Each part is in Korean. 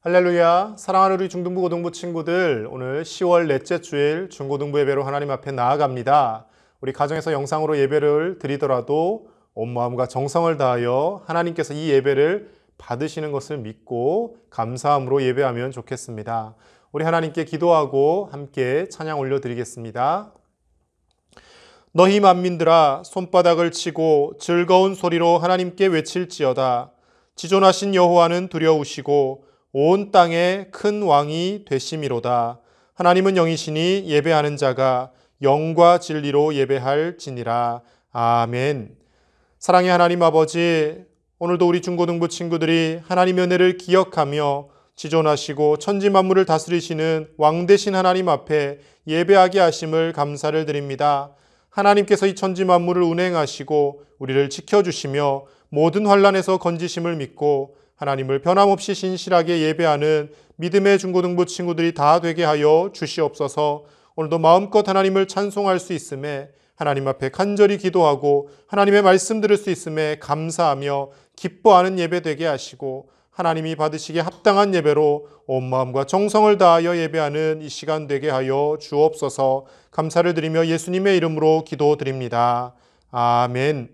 할렐루야. 사랑하는 우리 중등부 고등부 친구들, 오늘 10월 넷째 주일 중고등부 예배로 하나님 앞에 나아갑니다. 우리 가정에서 영상으로 예배를 드리더라도 온 마음과 정성을 다하여 하나님께서 이 예배를 받으시는 것을 믿고 감사함으로 예배하면 좋겠습니다. 우리 하나님께 기도하고 함께 찬양 올려드리겠습니다. 너희 만민들아, 손바닥을 치고 즐거운 소리로 하나님께 외칠지어다. 지존하신 여호와는 두려우시고 온 땅에 큰 왕이 되심이로다. 하나님은 영이시니 예배하는 자가 영과 진리로 예배할지니라. 아멘. 사랑의 하나님 아버지, 오늘도 우리 중고등부 친구들이 하나님의 은혜를 기억하며 지존하시고 천지 만물을 다스리시는 왕 되신 하나님 앞에 예배하게 하심을 감사를 드립니다. 하나님께서 이 천지 만물을 운행하시고 우리를 지켜주시며 모든 환난에서 건지심을 믿고 하나님을 변함없이 신실하게 예배하는 믿음의 중고등부 친구들이 다 되게 하여 주시옵소서. 오늘도 마음껏 하나님을 찬송할 수 있음에 하나님 앞에 간절히 기도하고 하나님의 말씀 들을 수 있음에 감사하며 기뻐하는 예배 되게 하시고 하나님이 받으시기에 합당한 예배로 온 마음과 정성을 다하여 예배하는 이 시간 되게 하여 주옵소서. 감사를 드리며 예수님의 이름으로 기도드립니다. 아멘.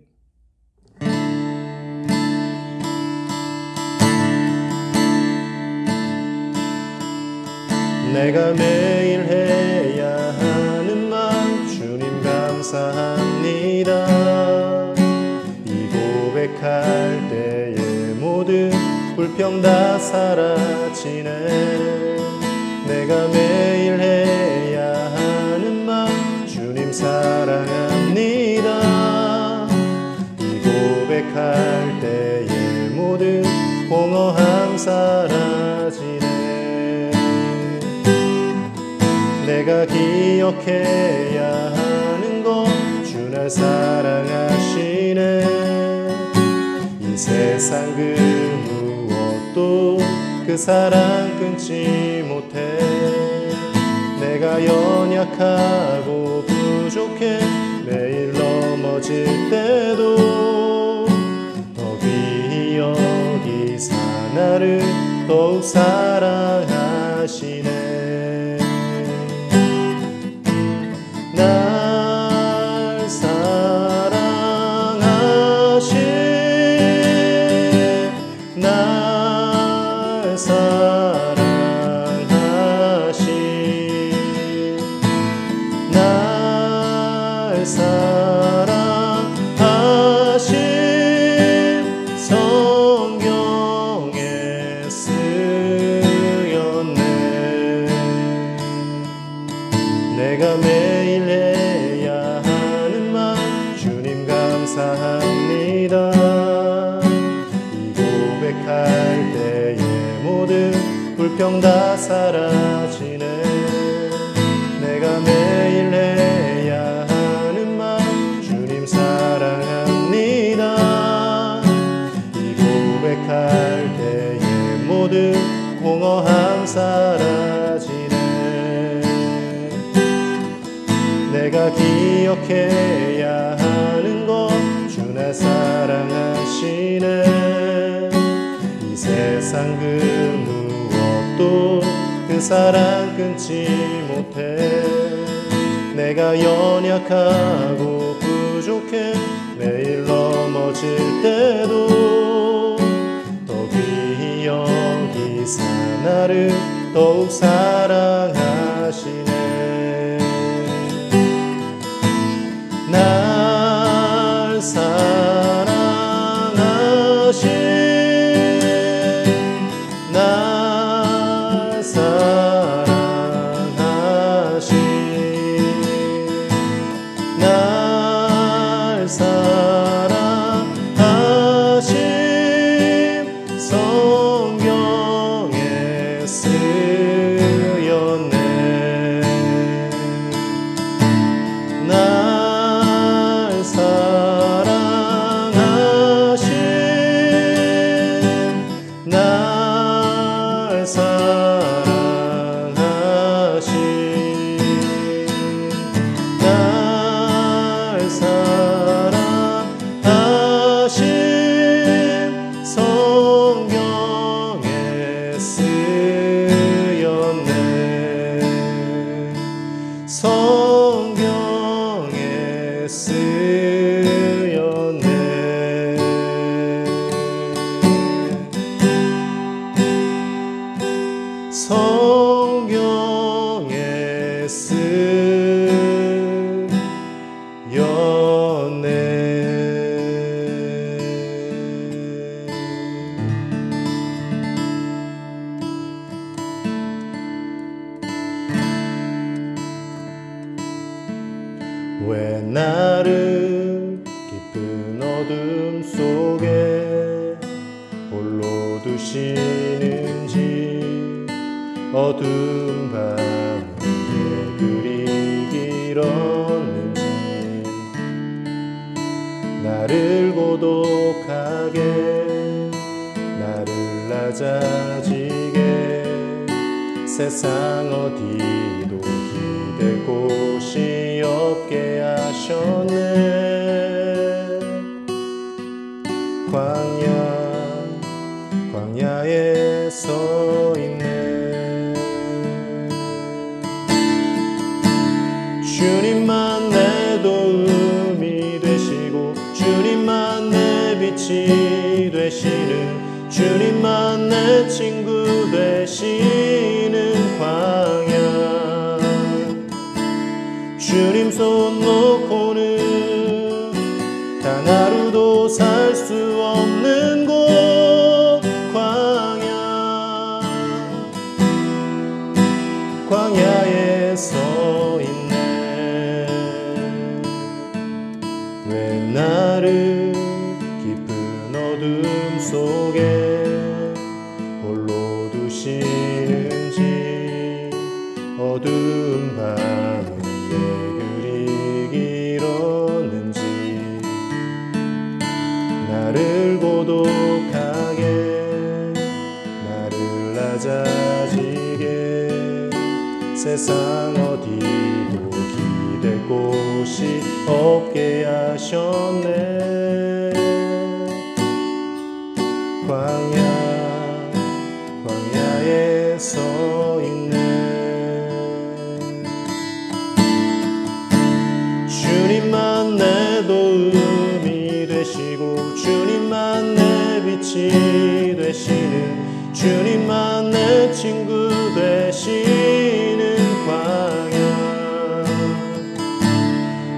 내가 매일 해야 하는 말 주님 감사합니다. 이 고백할 때의 모든 불평 다 사라지네. 내가 매일 해야 하는 말 주님 사랑합니다. 이 고백할 때의 모든 공허함 사라지네. 내가 기억해야 하는 건 주 날 사랑하시네. 이 세상 그 무엇도 그 사랑 끊지 못해. 내가 연약하고 부족해 매일 넘어질 때도 더 귀히 여기사 나를 더욱 사랑하시네. 날 사랑하신 날 사랑하신 날 사랑하신 성경에 쓰였네. 내가 매일 해야 하는 말 주님 감사합니다. 이 고백할 때의 모든 불평 다 사라지네. 내가 매일 해야 하는 말 주님 사랑합니다. 이 고백할 때의 모든 공허함 사라지네. 내가 기억해야 하는 건 주 날 사랑하시네. 이 세상 그 무엇도 그 사랑 끊지 못해. 내가 연약하고 부족해 매일 넘어질 때도 더 귀히 여기사 나를 더욱 사랑하시네. 날 사랑하신 날 사랑하신 날 사랑하신 성경에 쓰였네. 나를 깊은 어둠 속에 홀로 두시는지, 어두운 밤에 그리 길었는지, 나를 고독하게, 나를 낮아지게, 세상 어디도 기댈 곳이 없게 하셨네. 광야에 서 있네. 주님만 내 도움이 되시고, 주님만 내 빛이 되시는, 주님만 내 친구 되시는 광야. 주님 손 놓고는 단 하루도 살 수 없는 곳, 광야에 서 있네. 왜 나를 깊은 어둠 속에 홀로 두시는지, 어두운 밤은 왜 그리 길었는지, 나를 고독하게, 나를 낮아지게, 세상 어디도 기댈 곳이 없게 하셨네. 광야에 서 있네. 주님만 내 도움이 되시고, 주님만 내 빛이 되시는, 주님만 내 친구 되시는 광야.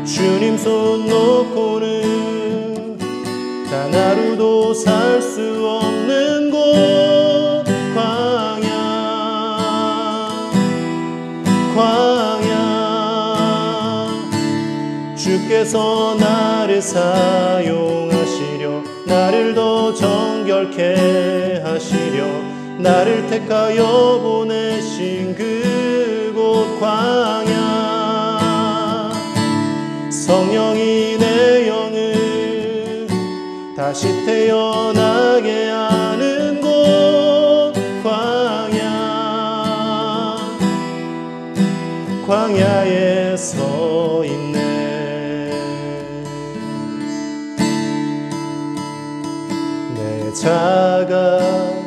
주님 손 놓고는 단 하루도 살 수 없는 곳, 광야. 주께서 나를 사용하시려, 나를 더 정결케 하시려, 나를 택하여 보내신 그곳 광야. 성령이 내 영을 다시 태어나게 하는 곳, 광야에 서 있네. 내 자가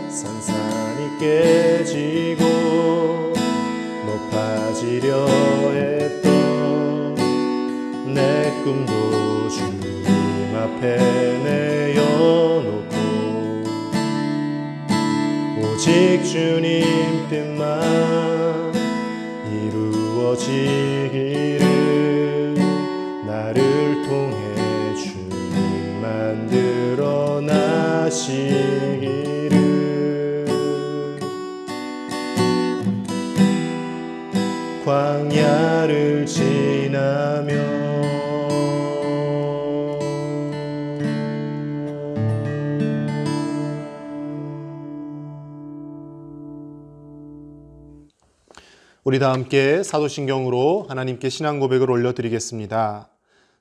산산이 깨지고 높아지려 했던 내 꿈도 주님 앞에 내어놓고, 오직 주님 뜻만 이루어지기를, 나를 통해 주님 만들어 나시기를. 광야를 지나며 우리 다 함께 사도신경으로 하나님께 신앙 고백을 올려드리겠습니다.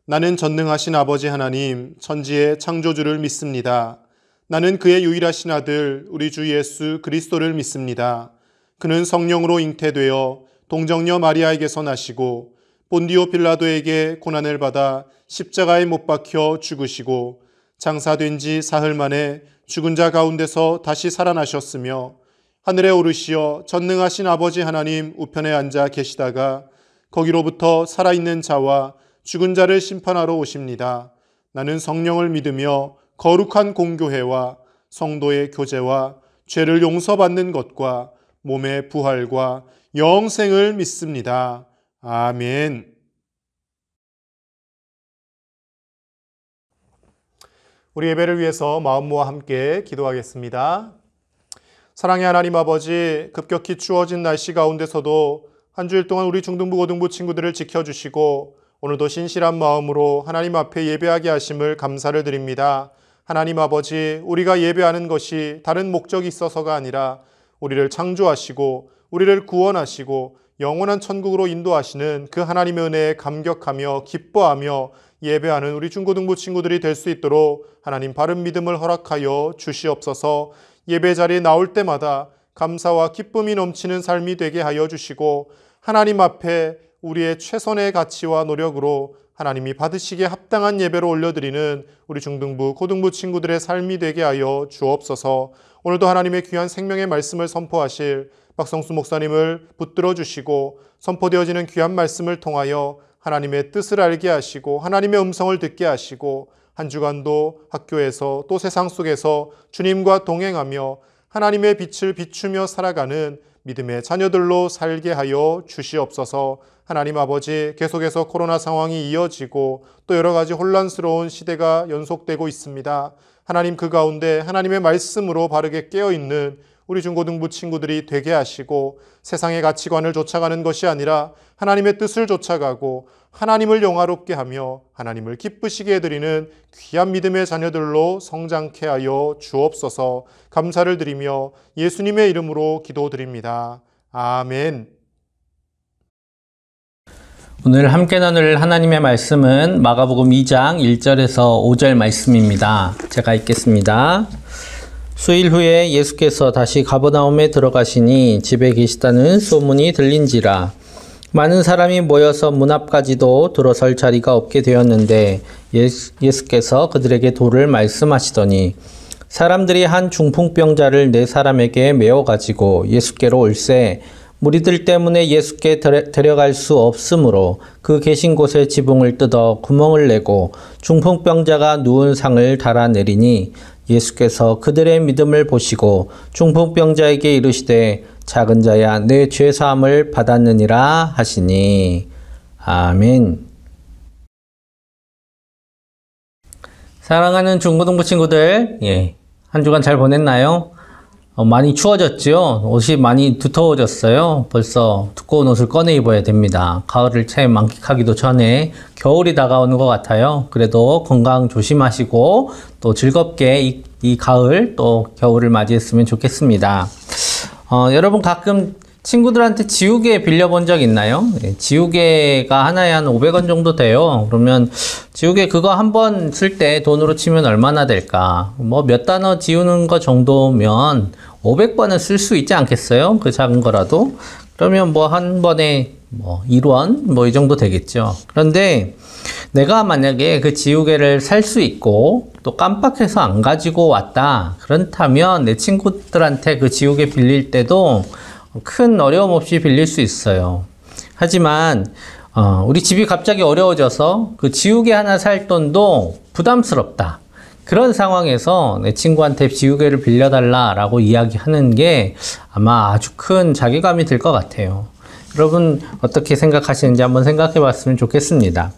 나는 전능하신 아버지 하나님, 천지의 창조주를 믿습니다. 나는 그의 유일하신 아들 우리 주 예수 그리스도를 믿습니다. 그는 성령으로 잉태되어 동정녀 마리아에게서 나시고 본디오 빌라도에게 고난을 받아 십자가에 못 박혀 죽으시고 장사된 지 사흘 만에 죽은 자 가운데서 다시 살아나셨으며 하늘에 오르시어 전능하신 아버지 하나님 우편에 앉아 계시다가 거기로부터 살아있는 자와 죽은 자를 심판하러 오십니다. 나는 성령을 믿으며 거룩한 공교회와 성도의 교제와 죄를 용서받는 것과 몸의 부활과 영생을 믿습니다. 아멘. 우리 예배를 위해서 마음 모아 함께 기도하겠습니다. 사랑의 하나님 아버지, 급격히 추워진 날씨 가운데서도 한 주일 동안 우리 중등부 고등부 친구들을 지켜주시고 오늘도 신실한 마음으로 하나님 앞에 예배하게 하심을 감사를 드립니다. 하나님 아버지, 우리가 예배하는 것이 다른 목적이 있어서가 아니라 우리를 창조하시고 우리를 구원하시고 영원한 천국으로 인도하시는 그 하나님의 은혜에 감격하며 기뻐하며 예배하는 우리 중고등부 친구들이 될 수 있도록 하나님 바른 믿음을 허락하여 주시옵소서. 예배 자리에 나올 때마다 감사와 기쁨이 넘치는 삶이 되게 하여 주시고 하나님 앞에 우리의 최선의 가치와 노력으로 하나님이 받으시기에 합당한 예배로 올려드리는 우리 중등부, 고등부 친구들의 삶이 되게 하여 주옵소서. 오늘도 하나님의 귀한 생명의 말씀을 선포하실 박성수 목사님을 붙들어 주시고 선포되어지는 귀한 말씀을 통하여 하나님의 뜻을 알게 하시고 하나님의 음성을 듣게 하시고 한 주간도 학교에서 또 세상 속에서 주님과 동행하며 하나님의 빛을 비추며 살아가는 믿음의 자녀들로 살게 하여 주시옵소서. 하나님 아버지, 계속해서 코로나 상황이 이어지고 또 여러 가지 혼란스러운 시대가 연속되고 있습니다. 하나님 그 가운데 하나님의 말씀으로 바르게 깨어있는 우리 중고등부 친구들이 되게 하시고 세상의 가치관을 쫓아가는 것이 아니라 하나님의 뜻을 쫓아가고 하나님을 영화롭게 하며 하나님을 기쁘시게 해드리는 귀한 믿음의 자녀들로 성장케 하여 주옵소서. 감사를 드리며 예수님의 이름으로 기도드립니다. 아멘. 오늘 함께 나눌 하나님의 말씀은 마가복음 2장 1절에서 5절 말씀입니다. 제가 읽겠습니다. 수일 후에 예수께서 다시 가버나움에 들어가시니 집에 계시다는 소문이 들린지라. 많은 사람이 모여서 문 앞까지도 들어설 자리가 없게 되었는데 예수께서 그들에게 도를 말씀하시더니 사람들이 한 중풍병자를 네 사람에게 메어가지고 예수께로 올세 무리들 때문에 예수께 데려갈 수 없으므로 그 계신 곳에 지붕을 뜯어 구멍을 내고 중풍병자가 누운 상을 달아내리니 예수께서 그들의 믿음을 보시고 중풍병자에게 이르시되 작은 자야 내 죄사함을 받았느니라 하시니. 아멘. 사랑하는 중고등부 친구들, 한 주간 잘 보냈나요? 많이 추워졌죠? 옷이 많이 두터워졌어요. 벌써 두꺼운 옷을 꺼내 입어야 됩니다. 가을을 채 만끽하기도 전에 겨울이 다가오는 것 같아요. 그래도 건강 조심하시고 또 즐겁게 이 가을 또 겨울을 맞이했으면 좋겠습니다. 여러분 가끔 친구들한테 지우개 빌려본 적 있나요? 지우개가 하나에 한 500원 정도 돼요. 그러면 지우개 그거 한 번 쓸 때 돈으로 치면 얼마나 될까? 뭐 몇 단어 지우는 거 정도면 500번은 쓸 수 있지 않겠어요? 그 작은 거라도. 그러면 뭐 한 번에 1원? 이 정도 되겠죠. 그런데 내가 만약에 그 지우개를 살 수 있고 또 깜빡해서 안 가지고 왔다. 그렇다면 내 친구들한테 그 지우개 빌릴 때도 큰 어려움 없이 빌릴 수 있어요. 하지만 우리 집이 갑자기 어려워져서 그 지우개 하나 살 돈도 부담스럽다. 그런 상황에서 내 친구한테 지우개를 빌려달라라고 이야기하는 게 아마 아주 큰 자괴감이 들 것 같아요. 여러분 어떻게 생각하시는지 한번 생각해 봤으면 좋겠습니다.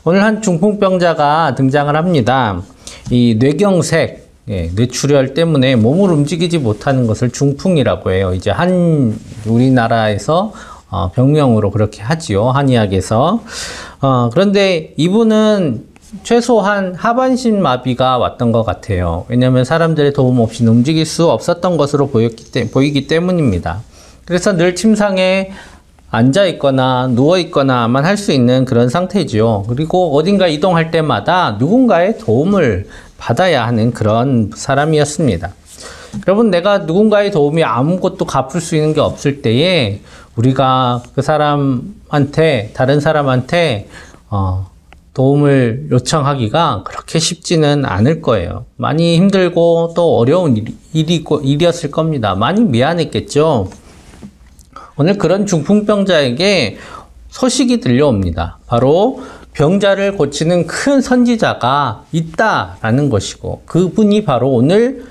오늘 한 중풍병자가 등장을 합니다. 이 뇌경색, 뇌출혈 때문에 몸을 움직이지 못하는 것을 중풍이라고 해요. 이제 우리나라에서 병명으로 그렇게 하지요. 한의학에서. 그런데 이분은 최소한 하반신 마비가 왔던 것 같아요. 왜냐하면 사람들의 도움 없이는 움직일 수 없었던 것으로 보이기 때문입니다. 그래서 늘 침상에 앉아있거나 누워있거나만 할 수 있는 그런 상태죠. 그리고 어딘가 이동할 때마다 누군가의 도움을 받아야 하는 그런 사람이었습니다. 여러분, 내가 누군가의 도움이 아무것도 갚을 수 있는 게 없을 때에 우리가 그 사람한테, 다른 사람한테 도움을 요청하기가 그렇게 쉽지는 않을 거예요. 많이 힘들고 또 어려운 일이었을 겁니다. 많이 미안했겠죠. 오늘 그런 중풍병자에게 소식이 들려옵니다. 바로 병자를 고치는 큰 선지자가 있다라는 것이고 그분이 바로 오늘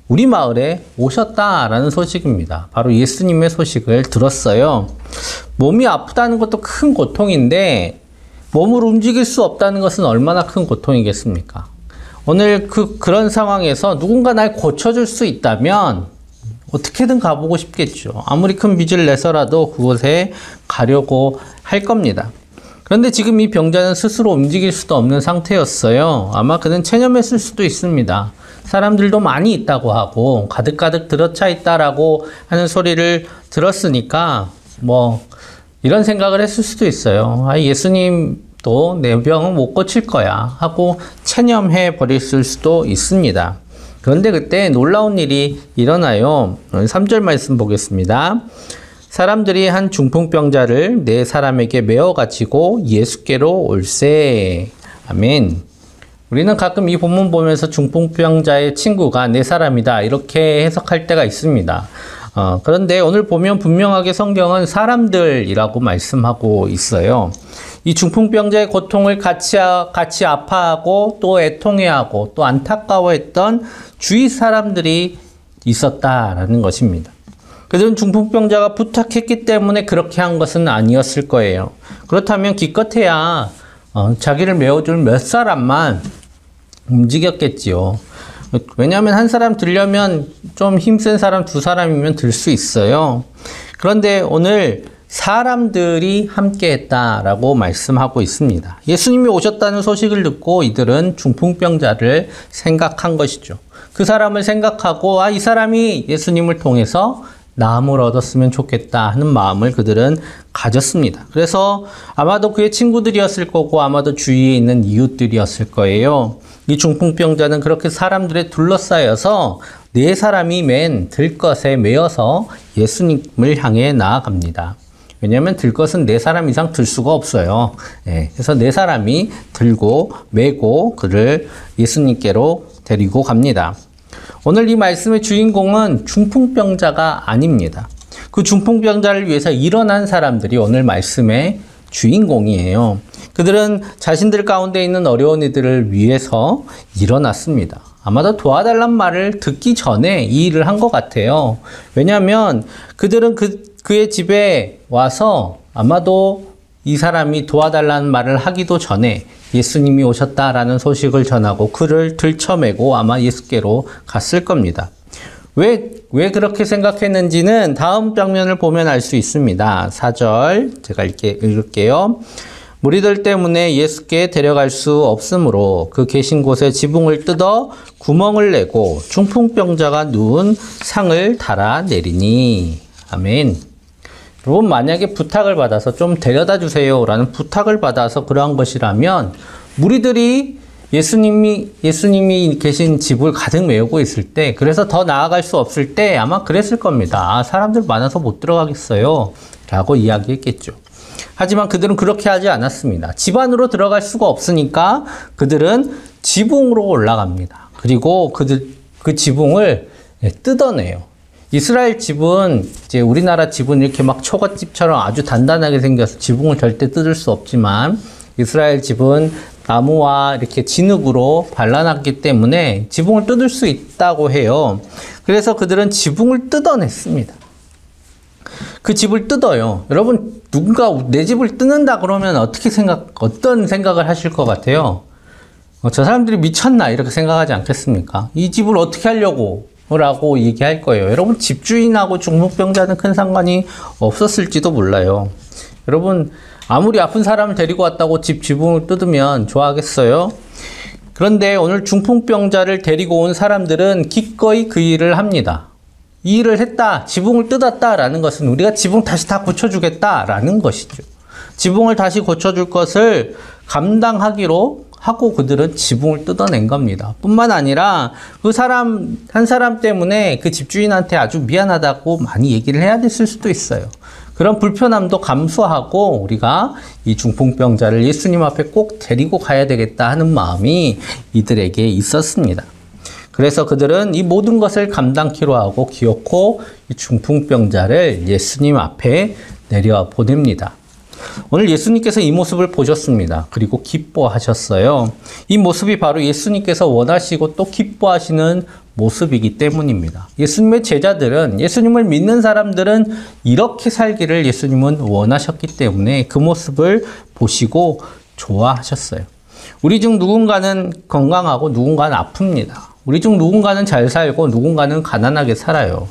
우리 마을에 오셨다라는 소식입니다. 바로 예수님의 소식을 들었어요. 몸이 아프다는 것도 큰 고통인데 몸을 움직일 수 없다는 것은 얼마나 큰 고통이겠습니까? 오늘 그런 상황에서 누군가 날 고쳐줄 수 있다면 어떻게든 가보고 싶겠죠. 아무리 큰 빚을 내서라도 그곳에 가려고 할 겁니다. 그런데 지금 이 병자는 스스로 움직일 수도 없는 상태였어요. 아마 그는 체념했을 수도 있습니다. 사람들도 많이 있다고 하고 가득가득 들어차 있다라고 하는 소리를 들었으니까 뭐 이런 생각을 했을 수도 있어요. 아, 예수님도 내 병은 못 고칠 거야 하고 체념해 버렸을 수도 있습니다. 그런데 그때 놀라운 일이 일어나요. 3절 말씀 보겠습니다. 사람들이 한 중풍병자를 네 사람에게 메어 가지고 예수께로 올세. 아멘. 우리는 가끔 이 본문 보면서 중풍병자의 친구가 네 사람이다 이렇게 해석할 때가 있습니다. 그런데 오늘 보면 분명하게 성경은 사람들이라고 말씀하고 있어요. 이 중풍병자의 고통을 같이 아파하고 또 애통해하고 또 안타까워했던 주위 사람들이 있었다라는 것입니다. 그들은 중풍병자가 부탁했기 때문에 그렇게 한 것은 아니었을 거예요. 그렇다면 기껏해야 자기를 메워줄 몇 사람만 움직였겠지요. 왜냐하면 한 사람 들려면 좀 힘센 사람 두 사람이면 들 수 있어요. 그런데 오늘 사람들이 함께 했다라고 말씀하고 있습니다. 예수님이 오셨다는 소식을 듣고 이들은 중풍병자를 생각한 것이죠. 그 사람을 생각하고 이 사람이 예수님을 통해서 나음을 얻었으면 좋겠다 하는 마음을 그들은 가졌습니다. 그래서 아마도 그의 친구들이었을 거고 아마도 주위에 있는 이웃들이었을 거예요. 이 중풍병자는 그렇게 사람들에 둘러싸여서 네 사람이 맨 들것에 메어서 예수님을 향해 나아갑니다. 왜냐하면 들것은 네 사람 이상 들 수가 없어요. 그래서 네 사람이 들고 메고 그를 예수님께로 데리고 갑니다. 오늘 이 말씀의 주인공은 중풍병자가 아닙니다. 그 중풍병자를 위해서 일어난 사람들이 오늘 말씀의 주인공이에요. 그들은 자신들 가운데 있는 어려운 이들을 위해서 일어났습니다. 아마도 도와달란 말을 듣기 전에 이 일을 한 것 같아요. 왜냐하면 그들은 그의 집에 와서 아마도 이 사람이 도와달라는 말을 하기도 전에 예수님이 오셨다라는 소식을 전하고 그를 들쳐매고 아마 예수께로 갔을 겁니다. 왜 그렇게 생각했는지는 다음 장면을 보면 알 수 있습니다. 4절 제가 읽을게요. 무리들 때문에 예수께 데려갈 수 없으므로 그 계신 곳에 지붕을 뜯어 구멍을 내고 중풍병자가 누운 상을 달아 내리니. 아멘. 여러분, 만약에 부탁을 받아서 좀 데려다 주세요 라는 부탁을 받아서 그러한 것이라면 무리들이 예수님이 계신 집을 가득 메우고 있을 때, 그래서 더 나아갈 수 없을 때 아마 그랬을 겁니다. 사람들 많아서 못 들어가겠어요 라고 이야기했겠죠. 하지만 그들은 그렇게 하지 않았습니다. 집 안으로 들어갈 수가 없으니까 그들은 지붕으로 올라갑니다. 그리고 그 지붕을 뜯어내요. 이스라엘 집은 이제 우리나라 집은 이렇게 막 초가집처럼 아주 단단하게 생겨서 지붕을 절대 뜯을 수 없지만 이스라엘 집은 나무와 이렇게 진흙으로 발라놨기 때문에 지붕을 뜯을 수 있다고 해요. 그래서 그들은 지붕을 뜯어냈습니다. 그 집을 뜯어요. 여러분, 누군가 내 집을 뜯는다 그러면 어떤 생각을 하실 것 같아요? 저 사람들이 미쳤나? 이렇게 생각하지 않겠습니까? 이 집을 어떻게 하려고? 라고 얘기할 거예요. 여러분, 집주인하고 중풍병자는 큰 상관이 없었을지도 몰라요. 여러분, 아무리 아픈 사람을 데리고 왔다고 지붕을 뜯으면 좋아하겠어요? 그런데 오늘 중풍병자를 데리고 온 사람들은 기꺼이 그 일을 합니다. 이 일을 했다, 지붕을 뜯었다라는 것은 우리가 지붕 다시 다 고쳐주겠다라는 것이죠. 지붕을 다시 고쳐줄 것을 감당하기로 하고 그들은 지붕을 뜯어낸 겁니다. 뿐만 아니라 한 사람 때문에 그 집주인한테 아주 미안하다고 많이 얘기를 해야 됐을 수도 있어요. 그런 불편함도 감수하고 우리가 이 중풍병자를 예수님 앞에 꼭 데리고 가야 되겠다 하는 마음이 이들에게 있었습니다. 그래서 그들은 이 모든 것을 감당키로 하고 기어코 이 중풍병자를 예수님 앞에 내려 보냅니다. 오늘 예수님께서 이 모습을 보셨습니다. 그리고 기뻐하셨어요. 이 모습이 바로 예수님께서 원하시고 또 기뻐하시는 모습이기 때문입니다. 예수님의 제자들은, 예수님을 믿는 사람들은 이렇게 살기를 예수님은 원하셨기 때문에 그 모습을 보시고 좋아하셨어요. 우리 중 누군가는 건강하고 누군가는 아픕니다. 우리 중 누군가는 잘 살고 누군가는 가난하게 살아요.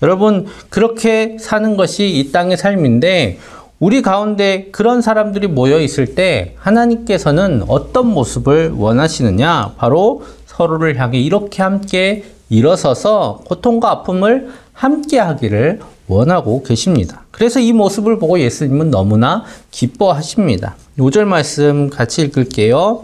여러분, 그렇게 사는 것이 이 땅의 삶인데 우리 가운데 그런 사람들이 모여 있을 때 하나님께서는 어떤 모습을 원하시느냐? 바로 서로를 향해 이렇게 함께 일어서서 고통과 아픔을 함께 하기를 원하고 계십니다. 그래서 이 모습을 보고 예수님은 너무나 기뻐하십니다. 5절 말씀 같이 읽을게요.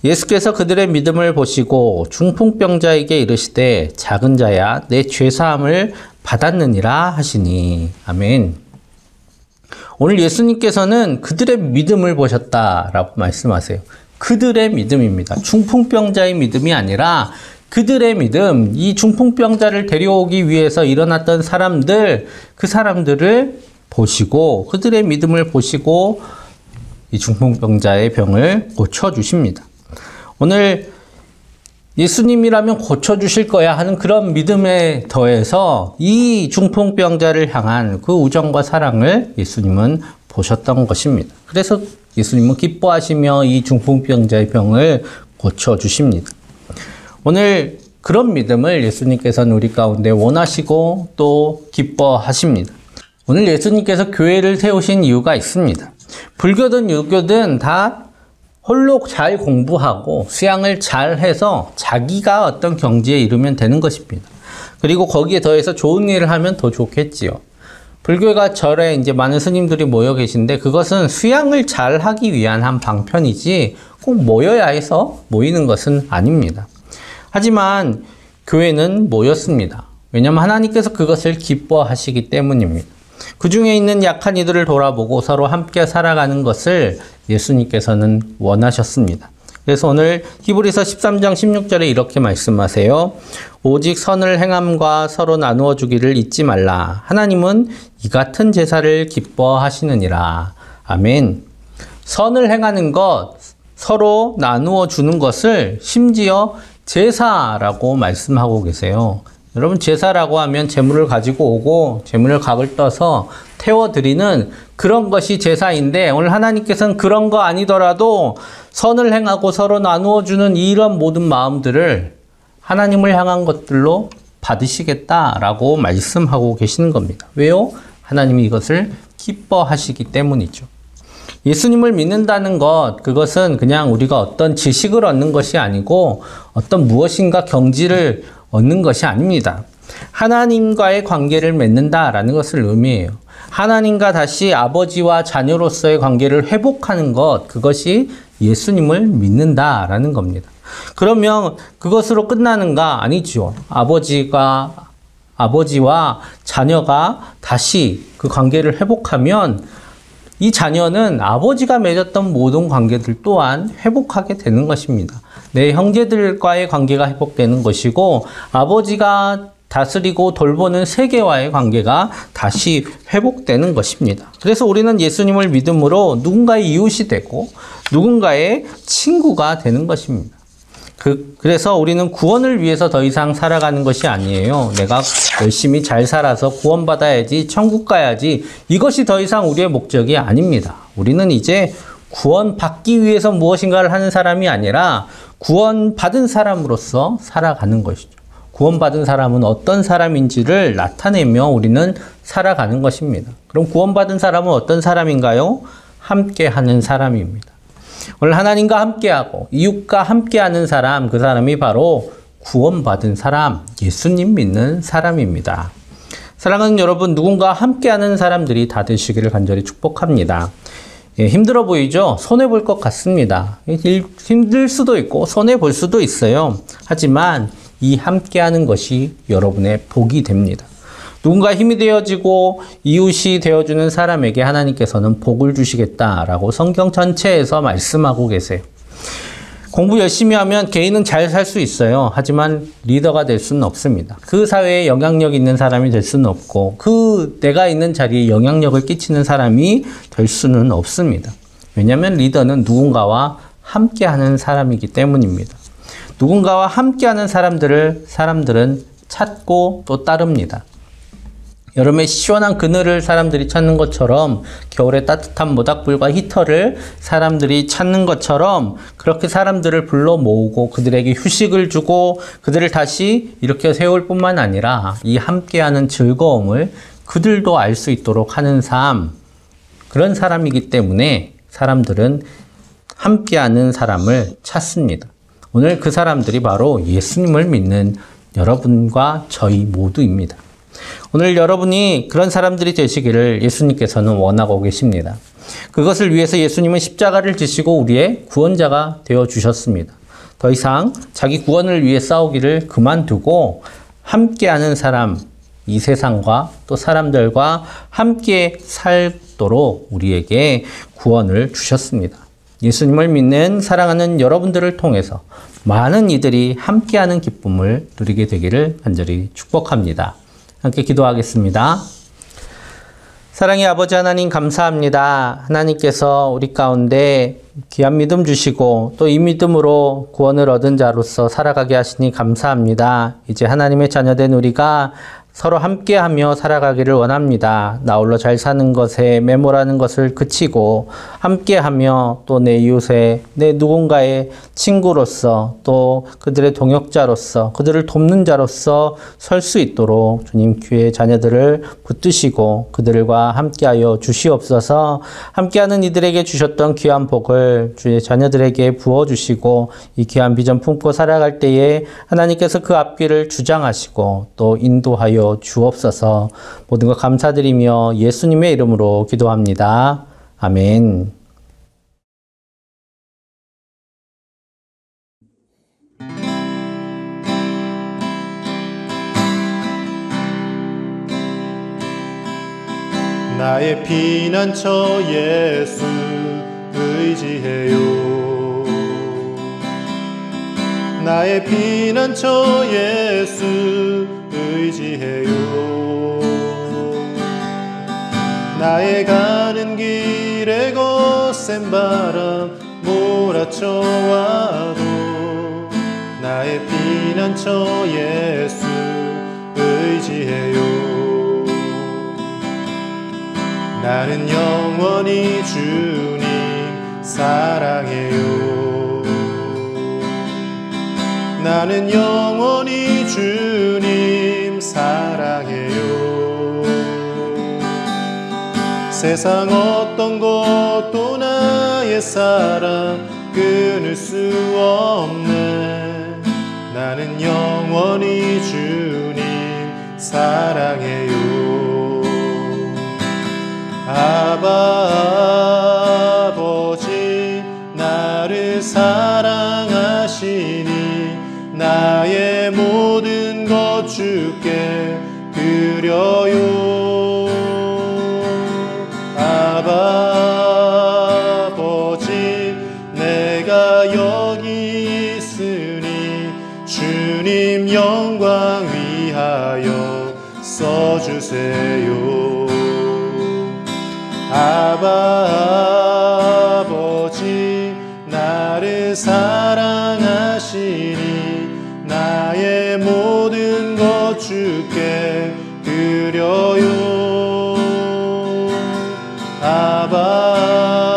예수께서 그들의 믿음을 보시고 중풍병자에게 이르시되 작은 자야 내 죄사함을 받았느니라 하시니. 아멘. 오늘 예수님께서는 그들의 믿음을 보셨다라고 말씀하세요. 그들의 믿음입니다. 중풍병자의 믿음이 아니라 그들의 믿음, 이 중풍병자를 데려오기 위해서 일어났던 사람들, 그 사람들을 보시고 그들의 믿음을 보시고 이 중풍병자의 병을 고쳐주십니다. 오늘 예수님이라면 고쳐주실 거야 하는 그런 믿음에 더해서 이 중풍병자를 향한 그 우정과 사랑을 예수님은 보셨던 것입니다. 그래서 예수님은 기뻐하시며 이 중풍병자의 병을 고쳐주십니다. 오늘 그런 믿음을 예수님께서는 우리 가운데 원하시고 또 기뻐하십니다. 오늘 예수님께서 교회를 세우신 이유가 있습니다. 불교든 유교든 다 홀로 잘 공부하고 수양을 잘 해서 자기가 어떤 경지에 이르면 되는 것입니다. 그리고 거기에 더해서 좋은 일을 하면 더 좋겠지요. 불교가 절에 이제 많은 스님들이 모여 계신데 그것은 수양을 잘 하기 위한 한 방편이지 꼭 모여야 해서 모이는 것은 아닙니다. 하지만 교회는 모였습니다. 왜냐하면 하나님께서 그것을 기뻐하시기 때문입니다. 그 중에 있는 약한 이들을 돌아보고 서로 함께 살아가는 것을 예수님께서는 원하셨습니다. 그래서 오늘 히브리서 13장 16절에 이렇게 말씀하세요. 오직 선을 행함과 서로 나누어 주기를 잊지 말라. 하나님은 이 같은 제사를 기뻐하시느니라. 아멘. 선을 행하는 것, 서로 나누어 주는 것을 심지어 제사라고 말씀하고 계세요. 여러분 제사라고 하면 제물을 가지고 오고 제물을 각을 떠서 태워드리는 그런 것이 제사인데 오늘 하나님께서는 그런 거 아니더라도 선을 행하고 서로 나누어주는 이런 모든 마음들을 하나님을 향한 것들로 받으시겠다라고 말씀하고 계시는 겁니다. 왜요? 하나님이 이것을 기뻐하시기 때문이죠. 예수님을 믿는다는 것, 그것은 그냥 우리가 어떤 지식을 얻는 것이 아니고 어떤 무엇인가 경지를 얻는 것이 아닙니다. 하나님과의 관계를 맺는다라는 것을 의미해요. 하나님과 다시 아버지와 자녀로서의 관계를 회복하는 것, 그것이 예수님을 믿는다라는 겁니다. 그러면 그것으로 끝나는가? 아니죠. 아버지와 자녀가 다시 그 관계를 회복하면 이 자녀는 아버지가 맺었던 모든 관계들 또한 회복하게 되는 것입니다. 내 형제들과의 관계가 회복되는 것이고 아버지가 다스리고 돌보는 세계와의 관계가 다시 회복되는 것입니다. 그래서 우리는 예수님을 믿음으로 누군가의 이웃이 되고 누군가의 친구가 되는 것입니다. 그래서 우리는 구원을 위해서 더 이상 살아가는 것이 아니에요. 내가 열심히 잘 살아서 구원받아야지, 천국 가야지, 이것이 더 이상 우리의 목적이 아닙니다. 우리는 이제 구원받기 위해서 무엇인가를 하는 사람이 아니라 구원받은 사람으로서 살아가는 것이죠. 구원받은 사람은 어떤 사람인지를 나타내며 우리는 살아가는 것입니다. 그럼 구원받은 사람은 어떤 사람인가요? 함께하는 사람입니다. 오늘 하나님과 함께하고 이웃과 함께하는 사람, 그 사람이 바로 구원받은 사람, 예수님 믿는 사람입니다. 사랑하는 여러분, 누군가 함께하는 사람들이 다 되시기를 간절히 축복합니다. 힘들어 보이죠? 손해볼 것 같습니다. 힘들 수도 있고 손해볼 수도 있어요. 하지만 이 함께하는 것이 여러분의 복이 됩니다. 누군가 힘이 되어지고 이웃이 되어주는 사람에게 하나님께서는 복을 주시겠다라고 성경 전체에서 말씀하고 계세요. 공부 열심히 하면 개인은 잘 살 수 있어요. 하지만 리더가 될 수는 없습니다. 그 사회에 영향력 있는 사람이 될 수는 없고 내가 있는 자리에 영향력을 끼치는 사람이 될 수는 없습니다. 왜냐하면 리더는 누군가와 함께하는 사람이기 때문입니다. 누군가와 함께하는 사람들은 찾고 또 따릅니다. 여름에 시원한 그늘을 사람들이 찾는 것처럼 겨울에 따뜻한 모닥불과 히터를 사람들이 찾는 것처럼 그렇게 사람들을 불러 모으고 그들에게 휴식을 주고 그들을 다시 이렇게 세울 뿐만 아니라 이 함께하는 즐거움을 그들도 알 수 있도록 하는 삶, 그런 사람이기 때문에 사람들은 함께하는 사람을 찾습니다. 오늘 그 사람들이 바로 예수님을 믿는 여러분과 저희 모두입니다. 오늘 여러분이 그런 사람들이 되시기를 예수님께서는 원하고 계십니다. 그것을 위해서 예수님은 십자가를 지시고 우리의 구원자가 되어주셨습니다. 더 이상 자기 구원을 위해 싸우기를 그만두고 함께하는 사람, 이 세상과 또 사람들과 함께 살도록 우리에게 구원을 주셨습니다. 예수님을 믿는 사랑하는 여러분들을 통해서 많은 이들이 함께하는 기쁨을 누리게 되기를 간절히 축복합니다. 함께 기도하겠습니다. 사랑의 아버지 하나님 감사합니다. 하나님께서 우리 가운데 귀한 믿음 주시고 또 이 믿음으로 구원을 얻은 자로서 살아가게 하시니 감사합니다. 이제 하나님의 자녀된 우리가 서로 함께하며 살아가기를 원합니다. 나 홀로 잘 사는 것에 매몰하는 것을 그치고 함께하며 또 내 이웃의 내 누군가의 친구로서 또 그들의 동역자로서 그들을 돕는 자로서 설 수 있도록 주님 귀의 자녀들을 붙드시고 그들과 함께하여 주시옵소서. 함께하는 이들에게 주셨던 귀한 복을 주의 자녀들에게 부어주시고 이 귀한 비전 품고 살아갈 때에 하나님께서 그 앞길을 주장하시고 또 인도하여 주옵소서. 모든 것 감사드리며 예수님의 이름으로 기도합니다. 아멘. 나의 피난처 예수 의지해요. 나의 피난처 예수 의지해요. 나의 가는 길에 거센 바람 몰아쳐와도 나의 피난처 예수 의지해요. 나는 영원히 주님 사랑해요. 나는 영원히 주님 사랑해요. 세상 어떤 것도 나의 사랑 끊을 수 없네. 나는 영원히 주님 사랑해요. 아버지 나를 사랑하시니 나의 모든 것 주께 드려요. 아버지 내가 여기 있으니 주님 영광 위하여 써주세요. 아버지 나를 사랑하시니 나의 모든 것 주께 드려요.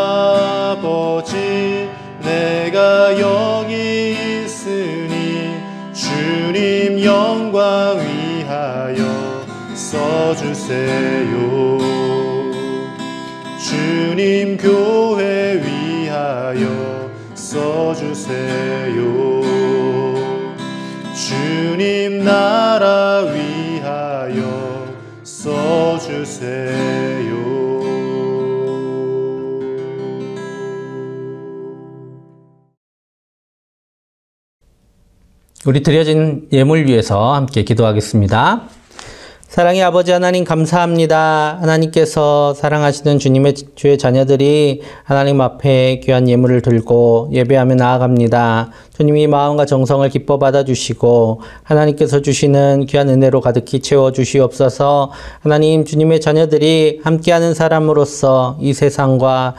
아버지 내가 여기 있으니 주님 영광 위하여 써주세요. 주님 교회 위하여 써주세요. 주님 나라 위하여 써주세요. 우리 드려진 예물 위해서 함께 기도하겠습니다. 사랑의 아버지 하나님 감사합니다. 하나님께서 사랑하시는 주님의 주의 자녀들이 하나님 앞에 귀한 예물을 들고 예배하며 나아갑니다. 주님이 마음과 정성을 기뻐 받아주시고 하나님께서 주시는 귀한 은혜로 가득히 채워주시옵소서. 하나님 주님의 자녀들이 함께하는 사람으로서 이 세상과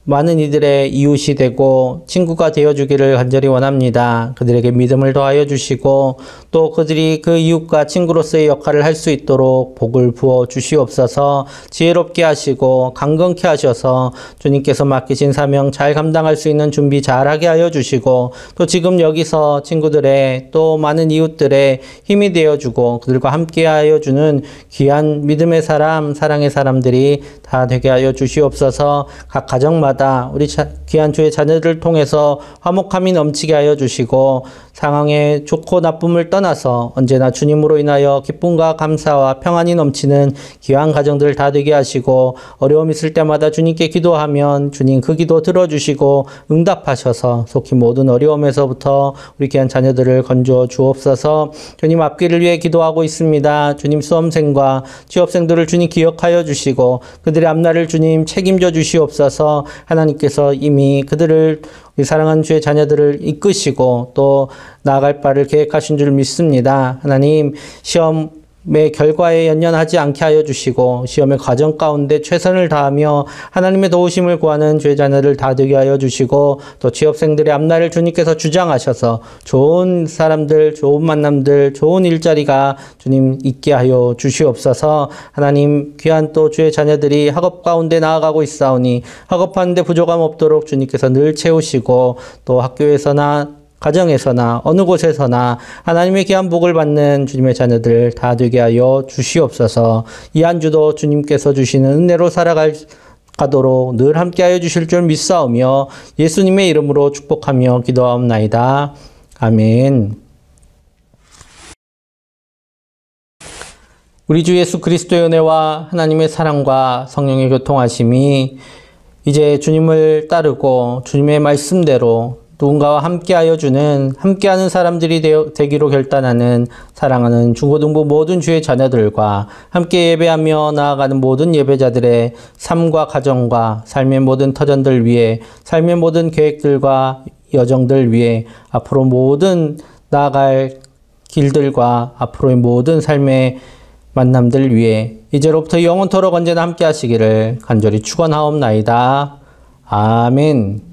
많은 이들의 이웃이 되고 친구가 되어주기를 간절히 원합니다. 그들에게 믿음을 더하여 주시고 또 그들이 그 이웃과 친구로서의 역할을 할 수 있도록 복을 부어 주시옵소서. 지혜롭게 하시고 강건케 하셔서 주님께서 맡기신 사명 잘 감당할 수 있는 준비 잘하게 하여 주시고 또 지금 여기서 친구들의 또 많은 이웃들의 힘이 되어주고 그들과 함께 하여 주는 귀한 믿음의 사람, 사랑의 사람들이 다 되게 하여 주시옵소서. 각 가정마다 우리 귀한 주의 자녀들을 통해서 화목함이 넘치게 하여 주시고 상황의 좋고 나쁨을 떠나서 언제나 주님으로 인하여 기쁨과 감사와 평안이 넘치는 귀한 가정들 다 되게 하시고 어려움 있을 때마다 주님께 기도하면 주님 그 기도 들어주시고 응답하셔서 속히 모든 어려움에서부터 우리 귀한 자녀들을 건져 주옵소서. 주님 앞길을 위해 기도하고 있습니다. 주님 수험생과 취업생들을 주님 기억하여 주시고 그들의 앞날을 주님 책임져 주시옵소서. 하나님께서 이미 그들을 우리 사랑하는 주의 자녀들을 이끄시고 또 나아갈 바를 계획하신 줄 믿습니다. 하나님 시험의 결과에 연연하지 않게 하여 주시고 시험의 과정 가운데 최선을 다하며 하나님의 도우심을 구하는 주의 자녀를 다 되게 하여 주시고 또 취업생들의 앞날을 주님께서 주장하셔서 좋은 사람들, 좋은 만남들, 좋은 일자리가 주님 있게 하여 주시옵소서. 하나님 귀한 또 주의 자녀들이 학업 가운데 나아가고 있사오니 학업하는데 부족함 없도록 주님께서 늘 채우시고 또 학교에서나 가정에서나 어느 곳에서나 하나님의 귀한 복을 받는 주님의 자녀들 다 되게 하여 주시옵소서. 이 한 주도 주님께서 주시는 은혜로 살아가도록 늘 함께하여 주실 줄 믿사오며 예수님의 이름으로 축복하며 기도하옵나이다. 아멘. 우리 주 예수 그리스도의 은혜와 하나님의 사랑과 성령의 교통하심이 이제 주님을 따르고 주님의 말씀대로 누군가와 함께하여 주는 함께하는 사람들이 되기로 결단하는 사랑하는 중고등부 모든 주의 자녀들과 함께 예배하며 나아가는 모든 예배자들의 삶과 가정과 삶의 모든 터전들 위해 삶의 모든 계획들과 여정들 위해 앞으로 모든 나아갈 길들과 앞으로의 모든 삶의 만남들 위해 이제로부터 영원토록 언제나 함께 하시기를 간절히 축원하옵나이다. 아멘.